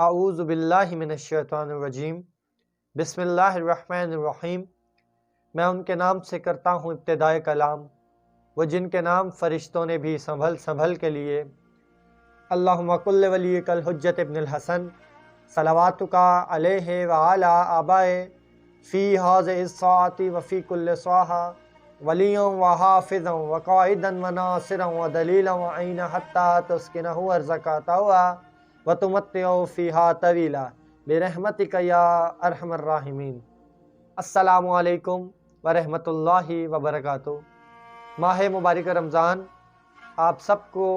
اعوذ باللہ من الشیطان الرجیم بسم اللہ الرحمن الرحیم۔ میں ان کے نام سے کرتا ہوں ابتدائے کلام، وہ جن کے نام فرشتوں نے بھی سنبھل سنبھل کے لیے۔ اللہم کل ولیک الحجت ابن الحسن صلواتک علیہ وعلی آبائے فی ہذہ الساعۃ وفی کل ساعہ ولیاں وحافظا وقائدا وناصرا ودلیلا وعینا حتی تسکنہ ارضک طوعا وتمتع فیہا طویلا برحمتک یا ارحم الراحمین۔ السلام علیکم ورحمۃ اللہ وبرکاتہ۔ ماہ مبارک رمضان آپ سب کو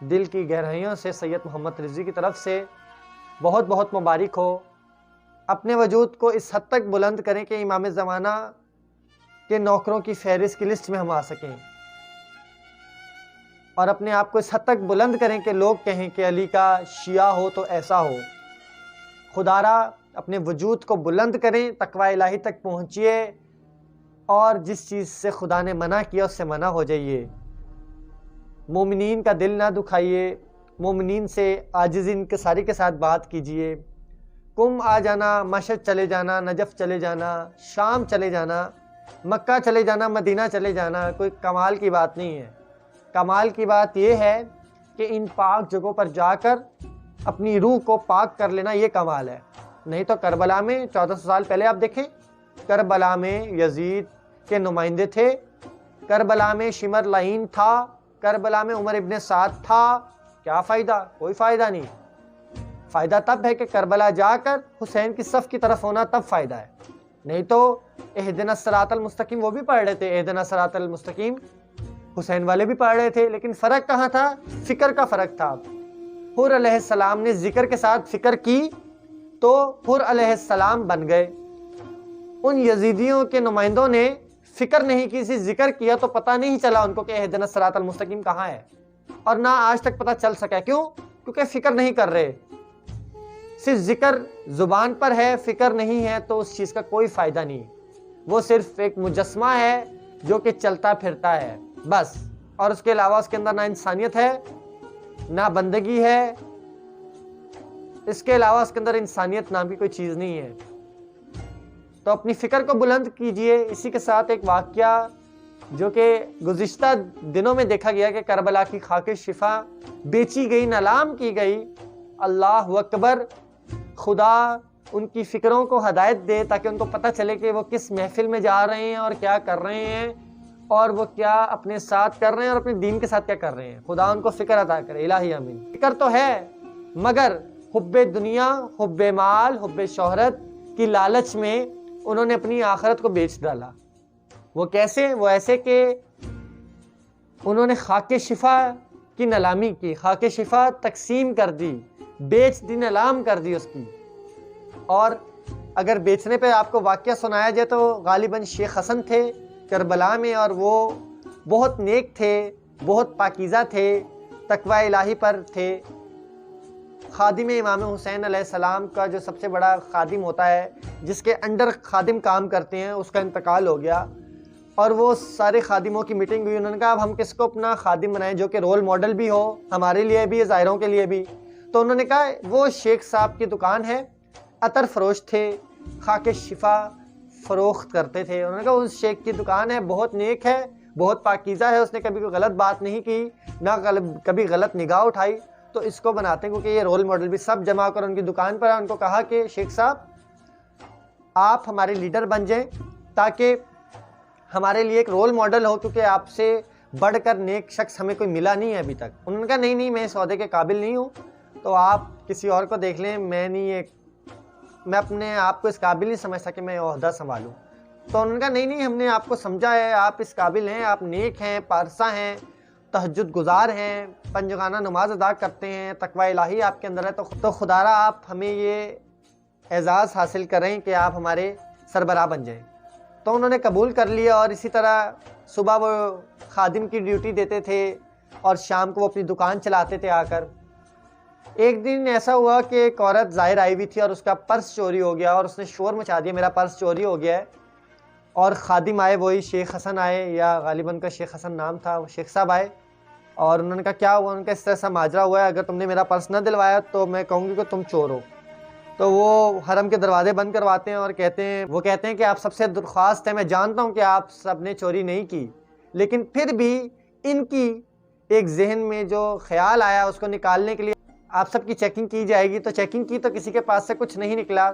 دل کی گہرائیوں سے سید محمد رضوی کی طرف سے بہت بہت مبارک ہو۔ اپنے وجود کو اس حد تک بلند کریں کہ امام زمانہ کے نوکروں کی فہرست کی لسٹ میں ہم آ سکیں، اور اپنے آپ کو اس حد تک بلند کریں کہ لوگ کہیں کہ علی کا شیعہ ہو تو ایسا ہو۔ خدا را اپنے وجود کو بلند کریں، تقوی الہی تک پہنچیے، اور جس چیز سے خدا نے منع کیا اس سے منع ہو جائیے۔ مومنین کا دل نہ دکھائیے، مومنین سے عاجزی انکساری کے ساتھ بات کیجیے۔ کم آ جانا، مشہد چلے جانا، نجف چلے جانا، شام چلے جانا، مکہ چلے جانا، مدینہ چلے جانا کوئی کمال کی بات نہیں ہے۔ کمال کی بات یہ ہے کہ ان پاک جگہوں پر جا کر اپنی روح کو پاک کر لینا، یہ کمال ہے۔ نہیں تو کربلا میں 1400 سال پہلے آپ دیکھیں، کربلا میں یزید کے نمائندے تھے، کربلا میں شمر لعین تھا، کربلا میں عمر ابن سعد تھا۔ کیا فائدہ؟ کوئی فائدہ نہیں۔ فائدہ تب ہے کہ کربلا جا کر حسین کی صف کی طرف ہونا، تب فائدہ ہے۔ نہیں تو اہدنا الصراط المستقیم وہ بھی پڑھ رہے تھے، اہدنا الصراط المستقیم حسین والے بھی پڑھ رہے تھے، لیکن فرق کہاں تھا؟ فکر کا فرق تھا۔ حر علیہ السلام نے ذکر کے ساتھ فکر کی تو حر علیہ السلام بن گئے۔ ان یزیدیوں کے نمائندوں نے فکر نہیں کی، صرف ذکر کیا تو پتہ نہیں چلا ان کو کہ اہدنا الصراط المستقیم کہاں ہے، اور نہ آج تک پتہ چل سکا۔ کیوں؟ کیونکہ فکر نہیں کر رہے۔ صرف ذکر زبان پر ہے، فکر نہیں ہے، تو اس چیز کا کوئی فائدہ نہیں۔ وہ صرف ایک مجسمہ ہے جو کہ چلتا پھرتا ہے بس، اور اس کے علاوہ اس کے اندر نہ انسانیت ہے نہ بندگی ہے۔ اس کے علاوہ اس کے اندر انسانیت نام کی کوئی چیز نہیں ہے۔ تو اپنی فکر کو بلند کیجئے۔ اسی کے ساتھ ایک واقعہ جو کہ گزشتہ دنوں میں دیکھا گیا کہ کربلا کی خاک شفا بیچی گئی، نیلام کی گئی۔ اللہ اکبر۔ خدا ان کی فکروں کو ہدایت دے تاکہ ان کو پتہ چلے کہ وہ کس محفل میں جا رہے ہیں اور کیا کر رہے ہیں، اور وہ کیا اپنے ساتھ کر رہے ہیں اور اپنے دین کے ساتھ کیا کر رہے ہیں۔ خدا ان کو فکر عطا کرے، الہی آمین۔ فکر تو ہے، مگر حب دنیا، حب مال، حب شہرت کی لالچ میں انہوں نے اپنی آخرت کو بیچ ڈالا۔ وہ کیسے؟ وہ ایسے کہ انہوں نے خاک شفا کی نیلامی کی، خاک شفا تقسیم کر دی، بیچ دی، نیلام کر دی اس کی۔ اور اگر بیچنے پہ آپ کو واقعہ سنایا جائے تو غالباً شیخ حسن تھے کربلا میں، اور وہ بہت نیک تھے، بہت پاکیزہ تھے، تقوی الہی پر تھے۔ خادم امام حسین علیہ السلام کا جو سب سے بڑا خادم ہوتا ہے، جس کے انڈر خادم کام کرتے ہیں، اس کا انتقال ہو گیا، اور وہ سارے خادموں کی میٹنگ ہوئی۔ انہوں نے کہا اب ہم کس کو اپنا خادم بنائیں جو کہ رول ماڈل بھی ہو، ہمارے لیے بھی، ظاہروں کے لیے بھی۔ تو انہوں نے کہا وہ شیخ صاحب کی دکان ہے، عطر فروش تھے، خاک شفا فروخت کرتے تھے۔ انہوں نے کہا اس شیخ کی دکان ہے، بہت نیک ہے، بہت پاکیزہ ہے، اس نے کبھی کوئی غلط بات نہیں کی، نہ کبھی غلط نگاہ اٹھائی، تو اس کو بناتے ہیں کیونکہ یہ رول ماڈل بھی۔ سب جمع کر ان کی دکان پر ان کو کہا کہ شیخ صاحب آپ ہمارے لیڈر بن جائیں تاکہ ہمارے لیے ایک رول ماڈل ہو، کیونکہ آپ سے بڑھ کر نیک شخص ہمیں کوئی ملا نہیں ہے ابھی تک۔ انہوں نے کہا نہیں میں اس عہدے کے قابل نہیں ہوں، تو آپ کسی اور کو دیکھ لیں، میں اپنے آپ کو اس قابل نہیں سمجھتا کہ میں عہدہ سنبھالوں۔ تو انہوں نے کہا نہیں ہم نے آپ کو سمجھا ہے، آپ اس قابل ہیں، آپ نیک ہیں، پارسا ہیں، تہجد گزار ہیں، پنجگانہ نماز ادا کرتے ہیں، تقوی الہی آپ کے اندر ہے، تو خدا را آپ ہمیں یہ اعزاز حاصل کریں کہ آپ ہمارے سربراہ بن جائیں۔ تو انہوں نے قبول کر لیا، اور اسی طرح صبح وہ خادم کی ڈیوٹی دیتے تھے اور شام کو وہ اپنی دکان چلاتے تھے آ کر۔ ایک دن ایسا ہوا کہ ایک عورت ظاہر آئی ہوئی تھی اور اس کا پرس چوری ہو گیا، اور اس نے شور مچا دیا میرا پرس چوری ہو گیا ہے۔ اور خادم آئے، وہی شیخ حسن آئے، یا غالباً کا شیخ حسن نام تھا، وہ شیخ صاحب آئے اور انہوں نے کہا کیا ہوا؟ ان کا اس طرح سے ماجرا ہوا ہے، اگر تم نے میرا پرس نہ دلوایا تو میں کہوں گی کہ تم چور ہو۔ تو وہ حرم کے دروازے بند کرواتے ہیں اور کہتے ہیں کہ آپ سب سے درخواست ہے، میں جانتا ہوں کہ آپ سب نے چوری نہیں کی، لیکن پھر بھی ان کی ایک ذہن میں جو خیال آیا اس کو نکالنے کے لیے آپ سب کی چیکنگ کی جائے گی۔ تو چیکنگ کی تو کسی کے پاس سے کچھ نہیں نکلا۔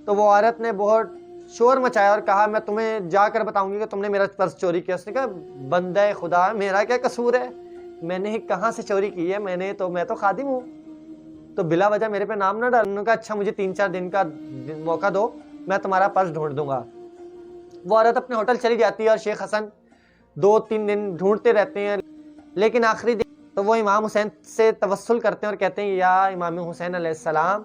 تو وہ عورت نے بہت شور مچایا اور کہا میں تمہیں جا کر بتاؤں گی کہ تم نے میرا پرس چوری کیا۔ اس نے کہا بندہ خدا، میرا کیا قصور ہے؟ میں نے کہاں سے چوری کی ہے؟ میں تو خادم ہوں، تو بلا وجہ میرے پہ نام نہ ڈال۔ انہوں نے کہا اچھا مجھے 3-4 دن کا موقع دو، میں تمہارا پرس ڈھونڈ دوں گا۔ وہ عورت اپنے ہوٹل چلی جاتی ہے اور شیخ حسن 2-3 دن ڈھونڈتے رہتے ہیں، لیکن آخری دن تو وہ امام حسین سے توسل کرتے ہیں اور کہتے ہیں یا امام حسین علیہ السلام،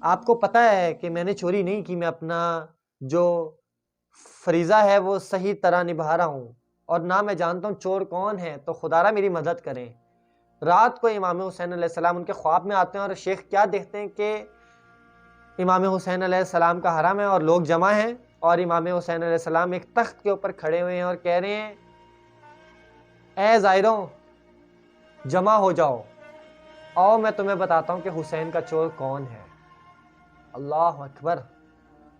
آپ کو پتہ ہے کہ میں نے چوری نہیں کی، میں اپنا جو فریضہ ہے وہ صحیح طرح نبھا رہا ہوں، اور نہ میں جانتا ہوں چور کون ہے، تو خدا را میری مدد کریں۔ رات کو امام حسین علیہ السلام ان کے خواب میں آتے ہیں اور شیخ کیا دیکھتے ہیں کہ امام حسین علیہ السلام کا حرم ہے اور لوگ جمع ہیں، اور امام حسین علیہ السلام ایک تخت کے اوپر کھڑے ہوئے ہیں اور کہہ رہے ہیں اے زائروں جمع ہو جاؤ، آؤ میں تمہیں بتاتا ہوں کہ حسین کا چور کون ہے۔ اللہ اکبر!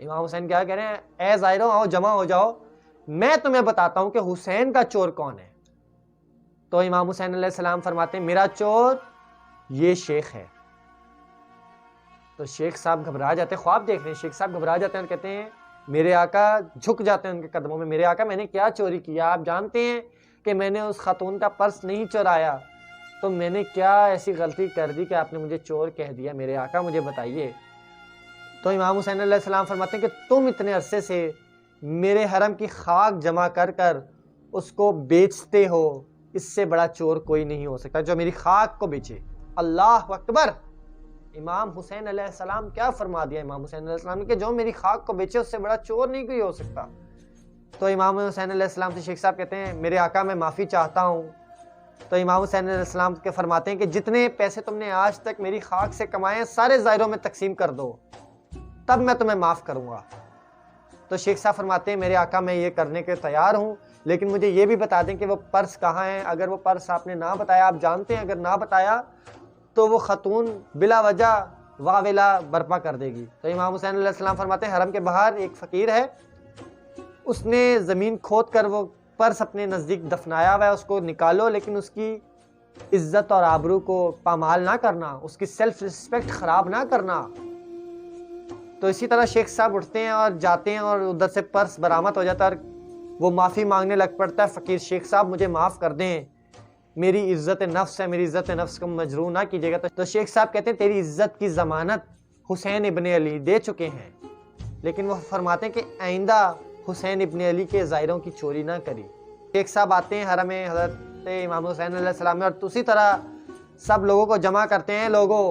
امام حسین کیا کہہ رہے ہیں؟ اے زائروں آؤ جمع ہو جاؤ، میں تمہیں بتاتا ہوں کہ حسین کا چور کون ہے۔ تو امام حسین علیہ السلام فرماتے ہیں میرا چور یہ شیخ ہے۔ تو شیخ صاحب گھبرا جاتے ہیں، خواب دیکھ رہے ہیں، شیخ صاحب گھبرا جاتے ہیں اور کہتے ہیں میرے آقا، جھک جاتے ہیں ان کے قدموں میں، میرے آقا میں نے کیا چوری کیا؟ آپ جانتے ہیں کہ میں نے اس خاتون کا پرس نہیں چرایا، تو میں نے کیا ایسی غلطی کر دی کہ آپ نے مجھے چور کہہ دیا؟ میرے آقا مجھے بتائیے۔ تو امام حسین علیہ السلام فرماتے ہیں کہ تم اتنے عرصے سے میرے حرم کی خاک جمع کر کر اس کو بیچتے ہو، اس سے بڑا چور کوئی نہیں ہو سکتا جو میری خاک کو بیچے۔ اللہ اکبر! امام حسین علیہ السلام کیا فرما دیا امام حسین علیہ السلام نے کہ جو میری خاک کو بیچے اس سے بڑا چور نہیں کوئی ہو سکتا۔ تو امام حسین علیہ السلام سے شیخ صاحب کہتے ہیں میرے آقا میں معافی چاہتا ہوں۔ تو امام حسین علیہ السلام کے فرماتے ہیں کہ جتنے پیسے تم نے آج تک میری خاک سے کمائے ہیں سارے زائروں میں تقسیم کر دو، تب میں تمہیں معاف کروں گا۔ تو شیخ صاحب فرماتے ہیں میرے آقا میں یہ کرنے کے تیار ہوں، لیکن مجھے یہ بھی بتا دیں کہ وہ پرس کہاں ہے۔ اگر وہ پرس آپ نے نہ بتایا، آپ جانتے ہیں اگر نہ بتایا تو وہ خاتون بلا وجہ واویلا برپا کر دے گی۔ تو امام حسین علیہ السلام فرماتے ہیں حرم کے باہر ایک فقیر ہے، اس نے زمین کھود کر وہ پرس اپنے نزدیک دفنایا ہوا ہے، اس کو نکالو، لیکن اس کی عزت اور آبرو کو پامال نہ کرنا، اس کی سیلف ریسپیکٹ خراب نہ کرنا۔ تو اسی طرح شیخ صاحب اٹھتے ہیں اور جاتے ہیں اور ادھر سے پرس برآمد ہو جاتا ہے اور وہ معافی مانگنے لگ پڑتا ہے، فقیر شیخ صاحب مجھے معاف کر دیں، میری عزت نفس ہے، میری عزت نفس کو مجروح نہ کیجیے گا۔ تو شیخ صاحب کہتے ہیں تیری عزت کی ضمانت حسین ابن علی دے چکے ہیں، لیکن وہ فرماتے ہیں کہ آئندہ حسین ابن علی کے زائروں کی چوری نہ کری۔ شیخ صاحب آتے ہیں حرم حضرت امام حسین علیہ السلام میں اور اسی طرح سب لوگوں کو جمع کرتے ہیں، لوگوں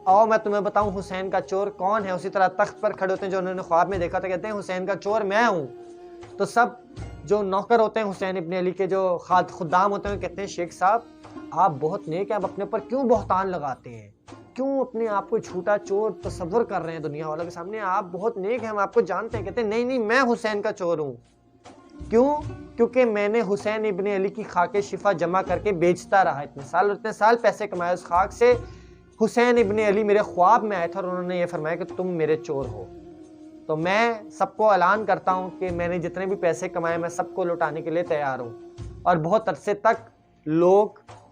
آؤ میں تمہیں بتاؤں حسین کا چور کون ہے۔ اسی طرح تخت پر کھڑے ہوتے ہیں جو انہوں نے خواب میں دیکھا تھا، کہتے ہیں حسین کا چور میں ہوں۔ تو سب جو نوکر ہوتے ہیں حسین ابن علی کے، جو خدام ہوتے ہیں، کہتے ہیں شیخ صاحب آپ بہت نیک ہیں، آپ اپنے پر کیوں بہتان لگاتے ہیں، کیوں اپنے آپ کو جھوٹا چور تصور کر رہے ہیں دنیا والوں کے سامنے؟ آپ بہت نیک ہیں، ہم آپ کو جانتے ہیں۔ کہتے ہیں نہیں میں حسین کا چور ہوں۔ کیوں؟ کیونکہ میں نے حسین ابن علی کی خاک شفا جمع کر کے بیچتا رہا اتنے سال پیسے کمائے اس خاک سے۔ حسین ابن علی میرے خواب میں آئے تھے اور انہوں نے یہ فرمایا کہ تم میرے چور ہو۔ تو میں سب کو اعلان کرتا ہوں کہ میں نے جتنے بھی پیسے کمائے میں سب کو لوٹانے کے لیے تیار ہوں، اور بہت عرصے تک لوگ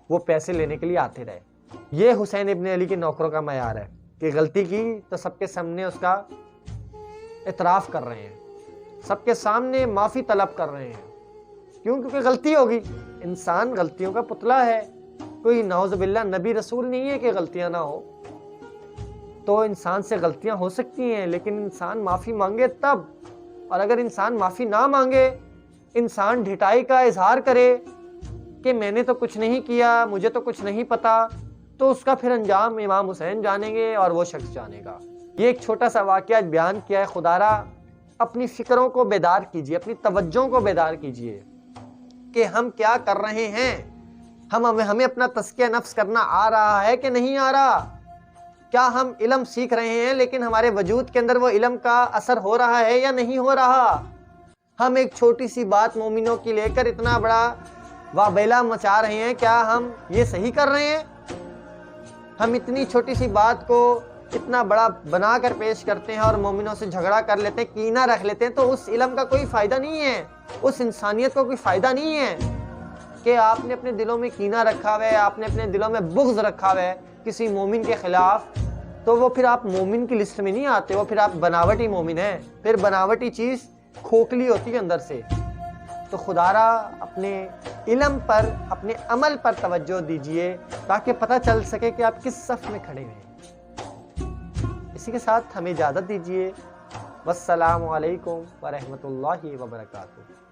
وہ پیسے لینے کے لیے آتے رہے۔ یہ حسین ابن علی کے نوکروں کا معیار ہے کہ غلطی کی تو سب کے سامنے اس کا اعتراف کر رہے ہیں، سب کے سامنے معافی طلب کر رہے ہیں۔ کیوں؟ کیونکہ غلطی ہوگی، انسان غلطیوں کا پتلا ہے، کوئی نعوذ باللہ نبی رسول نہیں ہے کہ غلطیاں نہ ہو۔ تو انسان سے غلطیاں ہو سکتی ہیں، لیکن انسان معافی مانگے تب، اور اگر انسان معافی نہ مانگے، انسان ڈھٹائی کا اظہار کرے کہ میں نے تو کچھ نہیں کیا، مجھے تو کچھ نہیں پتا، تو اس کا پھر انجام امام حسین جانیں گے اور وہ شخص جانے گا۔ یہ ایک چھوٹا سا واقعہ بیان کیا ہے۔ خدا را اپنی فکروں کو بیدار کیجئے، اپنی توجہوں کو بیدار کیجئے کہ ہم کیا کر رہے ہیں، ہمیں اپنا تزکیہ نفس کرنا آ رہا ہے کہ نہیں آ رہا؟ کیا ہم علم سیکھ رہے ہیں لیکن ہمارے وجود کے اندر وہ علم کا اثر ہو رہا ہے یا نہیں ہو رہا؟ ہم ایک چھوٹی سی بات مومنوں کی لے کر اتنا بڑا وابیلا مچا رہے ہیں، کیا ہم یہ صحیح کر رہے ہیں؟ ہم اتنی چھوٹی سی بات کو اتنا بڑا بنا کر پیش کرتے ہیں اور مومنوں سے جھگڑا کر لیتے ہیں، کینہ رکھ لیتے ہیں، تو اس علم کا کوئی فائدہ نہیں ہے، اس انسانیت کو کوئی فائدہ نہیں ہے کہ آپ نے اپنے دلوں میں کینہ رکھا ہوا ہے، آپ نے اپنے دلوں میں بغض رکھا ہوا ہے کسی مومن کے خلاف، تو وہ پھر آپ مومن کی لسٹ میں نہیں آتے، وہ پھر آپ بناوٹی مومن ہیں، پھر بناوٹی چیز کھوکھلی ہوتی ہے اندر سے۔ تو خدا را اپنے علم پر، اپنے عمل پر توجہ دیجئے تاکہ پتہ چل سکے کہ آپ کس صف میں کھڑے ہیں۔ اسی کے ساتھ ہمیں اجازت دیجئے۔ والسلام علیکم ورحمۃ اللہ وبرکاتہ۔